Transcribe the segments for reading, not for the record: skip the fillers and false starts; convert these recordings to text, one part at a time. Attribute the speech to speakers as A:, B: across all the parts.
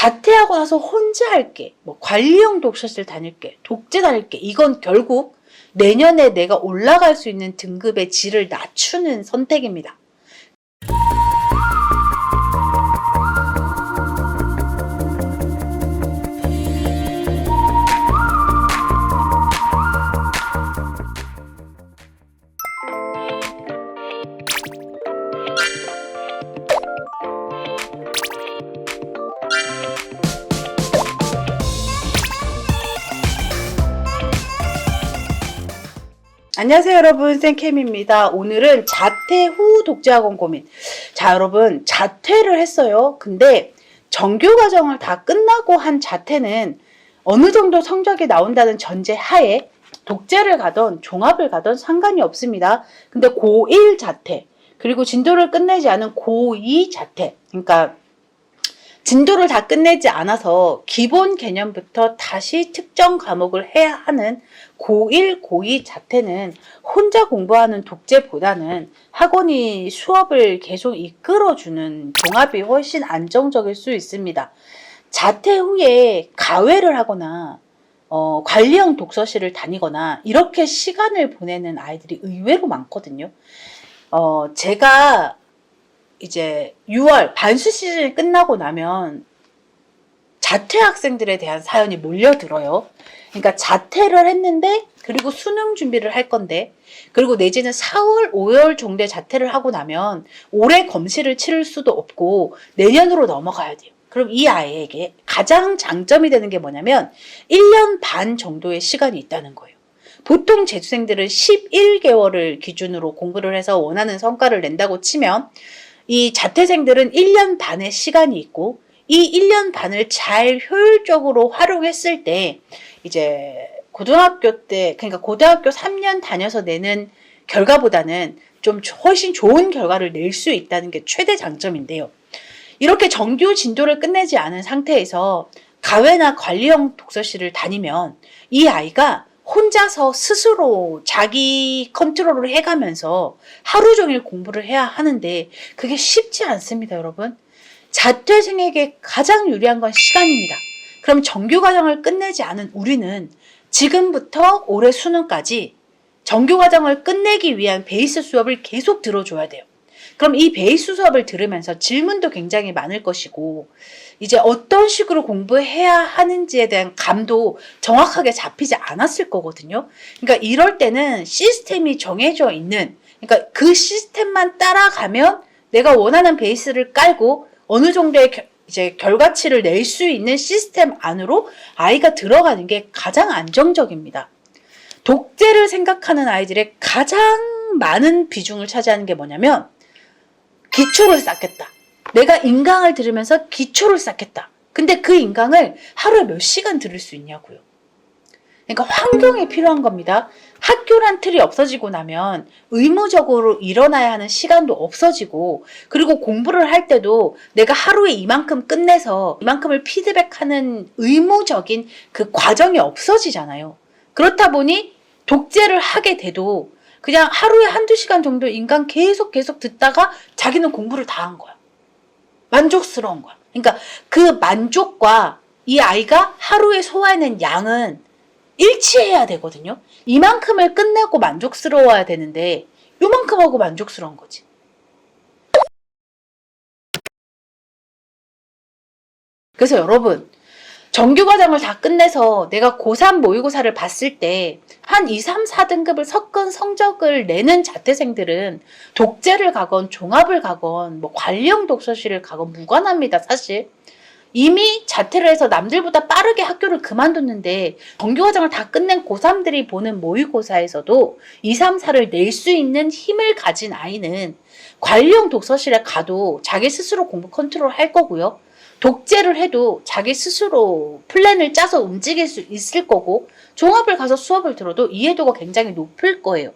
A: 자퇴하고 나서 혼자 할게, 뭐 관리형 독서실 다닐게, 독재 다닐게, 이건 결국 내년에 내가 올라갈 수 있는 등급의 질을 낮추는 선택입니다. 안녕하세요 여러분, 쌤캠입니다. 오늘은 자퇴 후 독재학원 고민. 자, 여러분, 자퇴를 했어요. 근데 정규 과정을 다 끝나고 한 자퇴는 어느 정도 성적이 나온다는 전제 하에 독재를 가던 종합을 가던 상관이 없습니다. 근데 고1 자퇴, 그리고 진도를 끝내지 않은 고2 자퇴, 그러니까 진도를 다 끝내지 않아서 기본 개념부터 다시 특정 과목을 해야 하는 고1, 고2 자퇴는 혼자 공부하는 독재보다는 학원이 수업을 계속 이끌어주는 종합이 훨씬 안정적일 수 있습니다. 자퇴 후에 가외를 하거나 관리형 독서실을 다니거나 이렇게 시간을 보내는 아이들이 의외로 많거든요. 제가 이제 6월 반수 시즌이 끝나고 나면 자퇴 학생들에 대한 사연이 몰려들어요. 그러니까 자퇴를 했는데, 그리고 수능 준비를 할 건데, 그리고 내지는 4월, 5월 정도에 자퇴를 하고 나면 올해 검시를 치를 수도 없고 내년으로 넘어가야 돼요. 그럼 이 아이에게 가장 장점이 되는 게 뭐냐면 1년 반 정도의 시간이 있다는 거예요. 보통 재수생들은 11개월을 기준으로 공부를 해서 원하는 성과를 낸다고 치면, 이 자퇴생들은 1년 반의 시간이 있고, 이 1년 반을 잘 효율적으로 활용했을 때 이제 고등학교 때, 그러니까 고등학교 3년 다녀서 내는 결과보다는 좀 훨씬 좋은 결과를 낼 수 있다는 게 최대 장점인데요. 이렇게 정규 진도를 끝내지 않은 상태에서 가외나 관리형 독서실을 다니면 이 아이가 혼자서 스스로 자기 컨트롤을 해가면서 하루 종일 공부를 해야 하는데 그게 쉽지 않습니다, 여러분. 자퇴생에게 가장 유리한 건 시간입니다. 그럼 정규 과정을 끝내지 않은 우리는 지금부터 올해 수능까지 정규 과정을 끝내기 위한 베이스 수업을 계속 들어줘야 돼요. 그럼 이 베이스 수업을 들으면서 질문도 굉장히 많을 것이고, 이제 어떤 식으로 공부해야 하는지에 대한 감도 정확하게 잡히지 않았을 거거든요. 그러니까 이럴 때는 시스템이 정해져 있는, 그러니까 그 시스템만 따라가면 내가 원하는 베이스를 깔고 어느 정도의 이제 결과치를 낼 수 있는 시스템 안으로 아이가 들어가는 게 가장 안정적입니다. 독재를 생각하는 아이들의 가장 많은 비중을 차지하는 게 뭐냐면 기초를 쌓겠다. 내가 인강을 들으면서 기초를 쌓겠다. 근데 그 인강을 하루에 몇 시간 들을 수 있냐고요. 그러니까 환경이 필요한 겁니다. 학교란 틀이 없어지고 나면 의무적으로 일어나야 하는 시간도 없어지고, 그리고 공부를 할 때도 내가 하루에 이만큼 끝내서 이만큼을 피드백하는 의무적인 그 과정이 없어지잖아요. 그렇다 보니 독재를 하게 돼도 그냥 하루에 한두 시간 정도 인강 계속 듣다가 자기는 공부를 다 한 거야. 만족스러운 거야. 그러니까 그 만족과 이 아이가 하루에 소화하는 양은 일치해야 되거든요. 이만큼을 끝내고 만족스러워야 되는데 요만큼 하고 만족스러운 거지. 그래서 여러분, 정규 과정을 다 끝내서 내가 고3 모의고사를 봤을 때 한 2, 3, 4등급을 섞은 성적을 내는 자퇴생들은 독재를 가건 종합을 가건 뭐 관리형 독서실을 가건 무관합니다, 사실. 이미 자퇴를 해서 남들보다 빠르게 학교를 그만뒀는데 정규 과정을 다 끝낸 고3들이 보는 모의고사에서도 2, 3, 4를 낼 수 있는 힘을 가진 아이는 관리형 독서실에 가도 자기 스스로 공부 컨트롤 할 거고요. 독재를 해도 자기 스스로 플랜을 짜서 움직일 수 있을 거고, 종합을 가서 수업을 들어도 이해도가 굉장히 높을 거예요.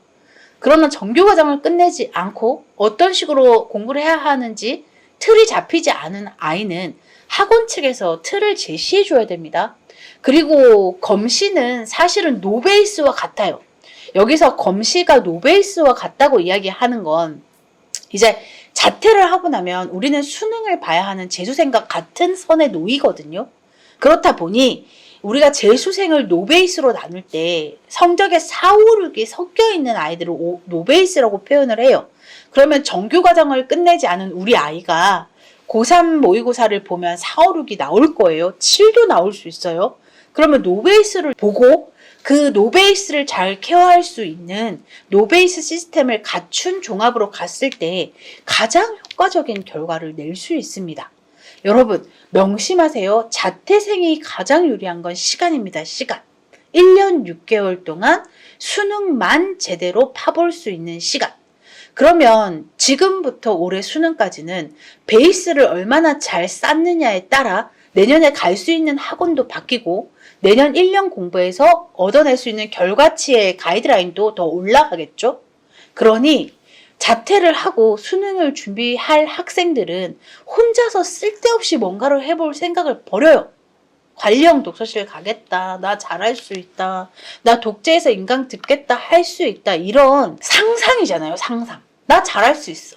A: 그러나 정규 과정을 끝내지 않고 어떤 식으로 공부를 해야 하는지 틀이 잡히지 않은 아이는 학원 측에서 틀을 제시해 줘야 됩니다. 그리고 검시는 사실은 노베이스와 같아요. 여기서 검시가 노베이스와 같다고 이야기하는 건 이제 자퇴를 하고 나면 우리는 수능을 봐야 하는 재수생과 같은 선에 놓이거든요. 그렇다 보니 우리가 재수생을 노베이스로 나눌 때 성적에 4, 5, 6이 섞여 있는 아이들을 노베이스라고 표현을 해요. 그러면 정규과정을 끝내지 않은 우리 아이가 고3 모의고사를 보면 4, 5, 6이 나올 거예요. 7도 나올 수 있어요. 그러면 노베이스를 보고 그 노베이스를 잘 케어할 수 있는 노베이스 시스템을 갖춘 종합으로 갔을 때 가장 효과적인 결과를 낼 수 있습니다. 여러분 명심하세요. 자퇴생이 가장 유리한 건 시간입니다. 시간. 1년 6개월 동안 수능만 제대로 파볼 수 있는 시간. 그러면 지금부터 올해 수능까지는 베이스를 얼마나 잘 쌓느냐에 따라 내년에 갈 수 있는 학원도 바뀌고 내년 1년 공부에서 얻어낼 수 있는 결과치의 가이드라인도 더 올라가겠죠? 그러니 자퇴를 하고 수능을 준비할 학생들은 혼자서 쓸데없이 뭔가를 해볼 생각을 버려요. 관리형 독서실 가겠다. 나 잘할 수 있다. 나 독재에서 인강 듣겠다. 할 수 있다. 이런 상상이잖아요. 상상. 나 잘할 수 있어.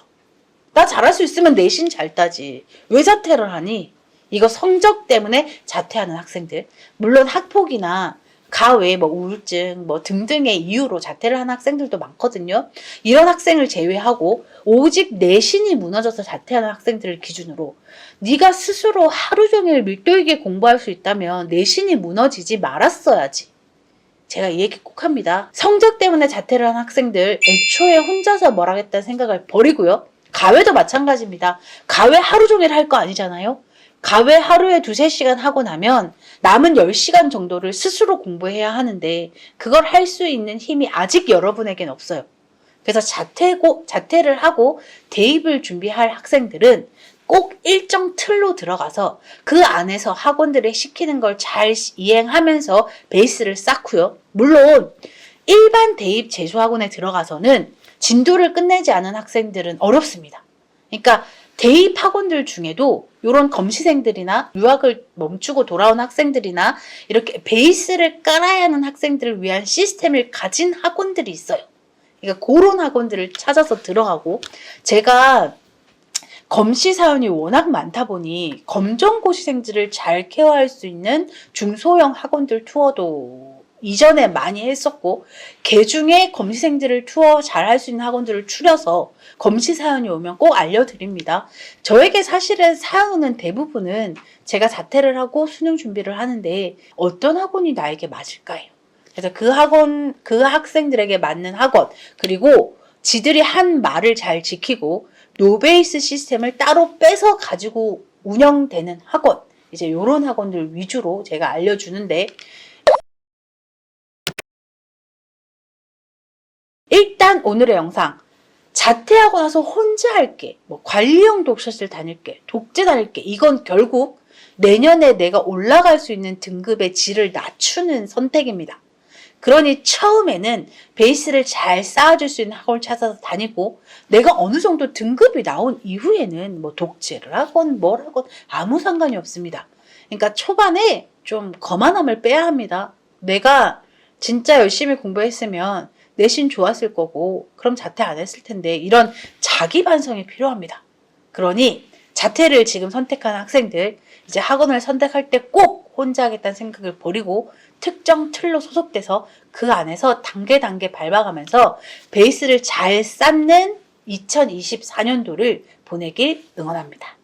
A: 나 잘할 수 있으면 내신 잘 따지. 왜 자퇴를 하니? 이거 성적 때문에 자퇴하는 학생들. 물론 학폭이나 가외 우울증 등등의 이유로 자퇴를 하는 학생들도 많거든요. 이런 학생을 제외하고 오직 내신이 무너져서 자퇴하는 학생들을 기준으로 네가 스스로 하루 종일 밀도 있게 공부할 수 있다면 내신이 무너지지 말았어야지. 제가 이 얘기 꼭 합니다. 성적 때문에 자퇴를 한 학생들 애초에 혼자서 뭘 하겠다는 생각을 버리고요. 가외도 마찬가지입니다. 가외 하루 종일 할 거 아니잖아요. 가외 하루에 2-3시간 하고 나면 남은 10시간 정도를 스스로 공부해야 하는데 그걸 할 수 있는 힘이 아직 여러분에겐 없어요. 그래서 자퇴를 하고 대입을 준비할 학생들은 꼭 일정 틀로 들어가서 그 안에서 학원들이 시키는 걸 잘 이행하면서 베이스를 쌓고요. 물론 일반 대입 재수학원에 들어가서는 진도를 끝내지 않은 학생들은 어렵습니다. 그러니까 대입 학원들 중에도 이런 검시생들이나 유학을 멈추고 돌아온 학생들이나 이렇게 베이스를 깔아야 하는 학생들을 위한 시스템을 가진 학원들이 있어요. 그러니까 그런 학원들을 찾아서 들어가고, 제가 검시 사연이 워낙 많다 보니 검정고시생들을 잘 케어할 수 있는 중소형 학원들 투어도 이전에 많이 했었고, 개중에 검시생들을 투어 잘 할 수 있는 학원들을 추려서 검시 사연이 오면 꼭 알려드립니다. 저에게 사실은 사연 오는 대부분은 제가 자퇴를 하고 수능 준비를 하는데 어떤 학원이 나에게 맞을까요? 그래서 그 학생들에게 맞는 학원, 그리고 지들이 한 말을 잘 지키고 노베이스 시스템을 따로 빼서 가지고 운영되는 학원, 이제 이런 학원들 위주로 제가 알려주는데, 일단 오늘의 영상, 자퇴하고 나서 혼자 할게, 관리형 독서실 다닐게, 독재 다닐게, 이건 결국 내년에 내가 올라갈 수 있는 등급의 질을 낮추는 선택입니다. 그러니 처음에는 베이스를 잘 쌓아줄 수 있는 학원을 찾아서 다니고, 내가 어느 정도 등급이 나온 이후에는 독재를 하건 뭘 하건 아무 상관이 없습니다. 그러니까 초반에 좀 거만함을 빼야 합니다. 내가 진짜 열심히 공부했으면 내신 좋았을 거고 그럼 자퇴 안 했을 텐데, 이런 자기 반성이 필요합니다. 그러니 자퇴를 지금 선택하는 학생들, 이제 학원을 선택할 때 꼭 혼자 하겠다는 생각을 버리고 특정 틀로 소속돼서 그 안에서 단계 밟아가면서 베이스를 잘 쌓는 2024년도를 보내길 응원합니다.